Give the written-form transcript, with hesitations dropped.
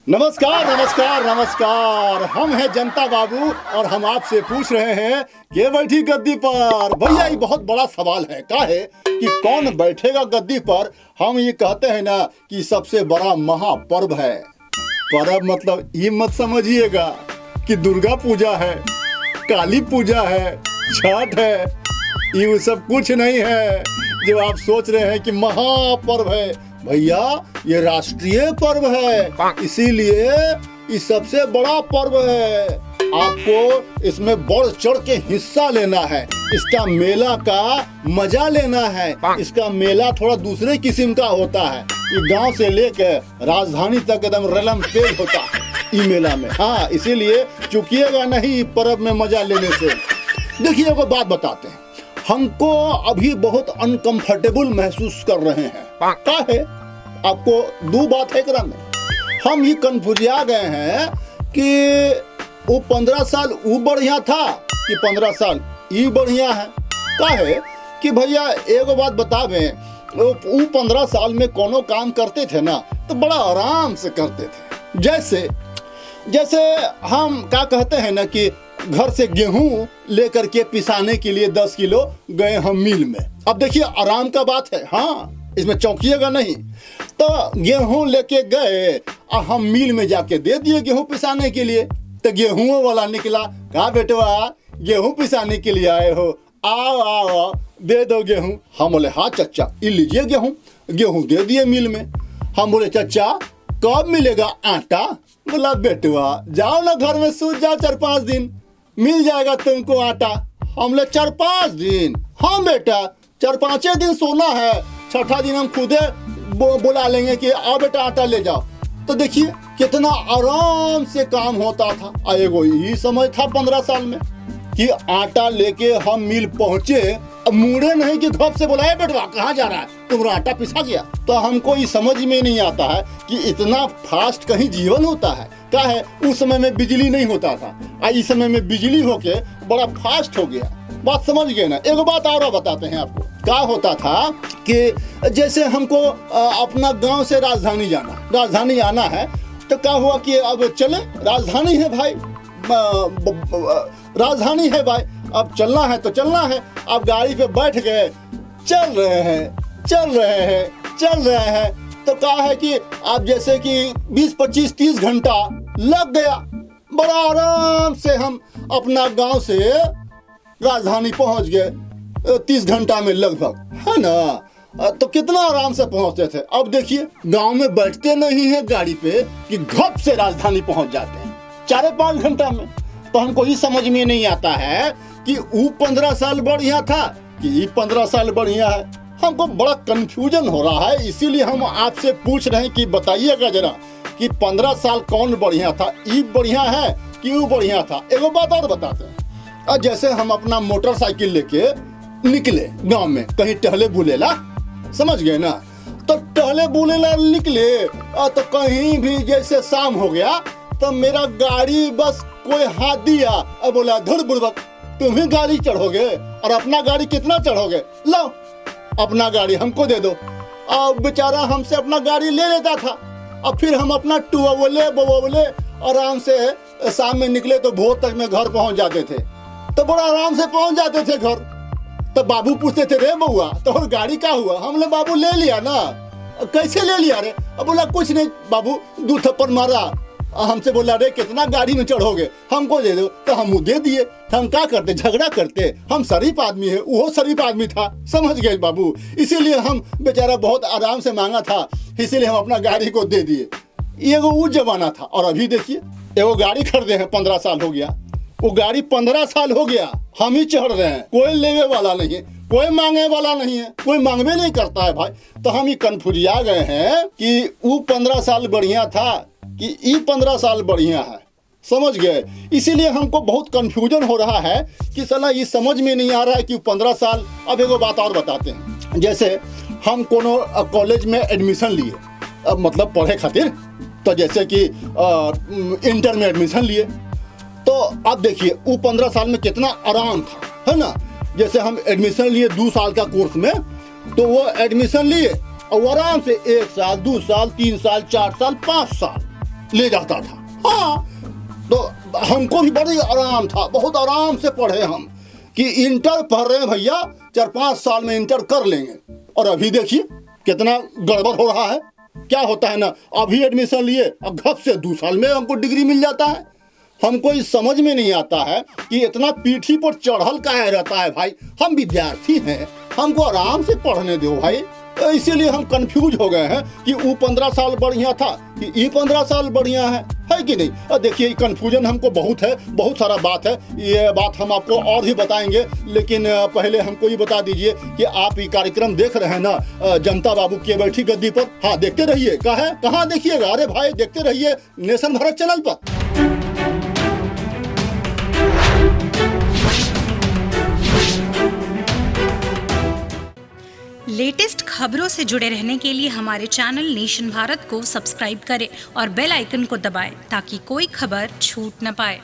नमस्कार नमस्कार नमस्कार। हम हैं जनता बाबू और हम आपसे पूछ रहे हैं ये बैठी गद्दी पर। भैया ये बहुत बड़ा सवाल है का है कि कौन बैठेगा गद्दी पर। हम ये कहते हैं ना कि सबसे बड़ा महापर्व है। पर्व मतलब ये मत समझिएगा कि दुर्गा पूजा है, काली पूजा है, छठ है, ये सब कुछ नहीं है जो आप सोच रहे हैं कि महापर्व है। भैया ये राष्ट्रीय पर्व है, इसीलिए ये सबसे बड़ा पर्व है। आपको इसमें बढ़ चढ़ के हिस्सा लेना है, इसका मेला का मजा लेना है। इसका मेला थोड़ा दूसरे किस्म का होता है। ये गांव से लेकर राजधानी तक एकदम रलम तेज होता है ये मेला में। हाँ, इसीलिए चूकिएगा नहीं पर्व में मजा लेने से। देखिए एगो बात बताते हैं, हमको अभी बहुत अनकंफर्टेबल महसूस कर रहे हैं। क्या है आपको दो बात है करम में। हम ये कन्फ्यूजिया गए हैं कि वो 15 साल वो बढ़िया था कि 15 साल ये बढ़िया है। क्या है कि भैया एगो बात बतावे, वो 15 साल में कोनो काम करते थे ना तो बड़ा आराम से करते थे। जैसे हम क्या कहते हैं ना कि घर से गेहूं लेकर के पिसाने के लिए 10 किलो गए हम मिल में। अब देखिए आराम का बात है, हाँ इसमें चौंकिएगा नहीं। तो गेहूं लेके गए और हम मिल में जाके दे दिए गेहूं पिसाने के लिए। तो गेहूं वाला निकला, कहा बेटवा गेहूं पिसाने के लिए आए हो, आओ आओ दे दो गेहूं। हम बोले हाँ चचा ये लीजिए गेहूं दे दिए मिल में। हम बोले चचा कब मिलेगा आटा। बोला बेटवा जाओ ना घर में सूझ जाओ, 4-5 दिन मिल जाएगा तुमको आटा। हम बोले 4-5 दिन, हाँ बेटा 4-5 दिन सोना है, छठा दिन हम खुदे बुला लेंगे कि आओ बेटा आटा ले जाओ। तो देखिए कितना आराम से काम होता था। एगो यही समय था 15 साल में कि आटा लेके हम मिल पहुंचे, मुड़े नहीं कि धप से बुलाए बेटवा कहाँ जा रहा है, तुम्हारा आटा पिसा गया। तो हमको ये समझ में नहीं आता है कि इतना फास्ट कहीं जीवन होता है। क्या है उस समय में बिजली नहीं होता था, इस समय में बिजली होके बड़ा फास्ट हो गया। बात समझ गए ना। एक बात और बताते हैं आपको। क्या होता था कि जैसे हमको अपना गांव से राजधानी आना है तो क्या हुआ कि अब चले, राजधानी है भाई, राजधानी है भाई, अब चलना है तो चलना है। अब गाड़ी पे बैठ गए, चल रहे हैं। तो क्या है कि अब जैसे कि 20-25-30 घंटा लग गया। बड़ा आराम से हम अपना गांव से राजधानी पहुंच गए 30 घंटा में लगभग, है ना। तो कितना आराम से पहुंचते थे। अब देखिए गांव में बैठते नहीं है गाड़ी पे कि घप से राजधानी पहुंच जाते हैं 4-5 घंटा में। तो हमको ये समझ में नहीं आता है कि वो 15 साल बढ़िया था कि ये 15 साल बढ़िया है। हमको बड़ा कंफ्यूजन हो रहा है, इसीलिए हम आपसे पूछ रहे हैं कि बताइएगा जरा कि 15 साल कौन बढ़िया था, ये बढ़िया है कि वो बढ़िया था। एगो बात और बताते हैं। जैसे हम अपना मोटरसाइकिल लेके निकले गांव में कहीं टहले बुलेला, समझ गए ना। तो टहले बुलेला निकले तो कहीं भी जैसे शाम हो गया तो मेरा गाड़ी बस कोई हाथ दिया और बोला धुर बुड़बक तुम ही गाड़ी चढ़ोगे और अपना गाड़ी कितना चढ़ोगे, लो अपना गाड़ी हमको दे दो। और बेचारा हमसे अपना गाड़ी ले लेता था और फिर हम अपना टुवले आराम से शाम में निकले तो भोर तक में घर पहुंच जाते थे। तो बड़ा आराम से पहुंच जाते थे घर। तो बाबू पूछते थे रे बउआ तो और गाड़ी क्या हुआ। हमने बाबू ले लिया ना। कैसे ले लिया रे। अब बोला कुछ नहीं बाबू 2 थप्पड़ मारा। हमसे बोला रे कितना गाड़ी में चढ़ोगे, हमको दे दो। तो हम दे दिए। हम क्या करते, झगड़ा करते। हम शरीफ आदमी है, वो शरीफ आदमी था, समझ गए बाबू। इसीलिए हम बेचारा बहुत आराम से मांगा था, इसीलिए हम अपना गाड़ी को दे दिए। ये वो जमाना था। और अभी देखिए एगो गाड़ी खरीदे हैं 15 साल हो गया, वो गाड़ी 15 साल हो गया हम ही चढ़ रहे हैं। कोई लेवे वाला नहीं है, कोई मांगे वाला नहीं है, कोई मांगवे नहीं करता है भाई। तो हम ये कन्फ्यूजिया गए हैं कि वो 15 साल बढ़िया था कि ये 15 साल बढ़िया है, समझ गए। इसीलिए हमको बहुत कंफ्यूजन हो रहा है कि साला ये समझ में नहीं आ रहा है कि 15 साल। अब एगो बात और बताते हैं। जैसे हम कोनो कॉलेज में एडमिशन लिए, मतलब पढ़े खातिर, तो जैसे कि इंटर में एडमिशन लिए तो आप देखिए वो 15 साल में कितना आराम था, है ना। जैसे हम एडमिशन लिए 2 साल का कोर्स में, तो वो एडमिशन लिए और आराम से 1 साल 2 साल 3 साल 4 साल 5 साल ले जाता था। हाँ, तो हमको भी बड़ी आराम था, बहुत आराम से पढ़े हम कि इंटर पढ़ रहे हैं भैया, 4-5 साल में इंटर कर लेंगे। और अभी देखिए कितना गड़बड़ हो रहा है। क्या होता है ना, अभी एडमिशन लिए अब घप से 2 साल में हमको डिग्री मिल जाता है। हमको इस समझ में नहीं आता है कि इतना पीठी पर चढ़ल काहे रहता है भाई। हम विद्यार्थी हैं, हमको आराम से पढ़ने दो भाई। इसीलिए हम कंफ्यूज हो गए हैं कि वो 15 साल बढ़िया था कि ये 15 साल बढ़िया है कि नहीं। देखिए कंफ्यूजन हमको बहुत है, बहुत सारा बात है। ये बात हम आपको और भी बताएंगे, लेकिन पहले हमको ये बता दीजिए कि आप ये कार्यक्रम देख रहे हैं ना जनता बाबू के बैठी गद्दी पर। हाँ, देखते रहिए। कहाँ देखिएगा, अरे भाई देखते रहिए नेशन भारत चैनल पर। लेटेस्ट खबरों से जुड़े रहने के लिए हमारे चैनल नेशन भारत को सब्सक्राइब करें और बेल आइकन को दबाएं ताकि कोई खबर छूट न पाए।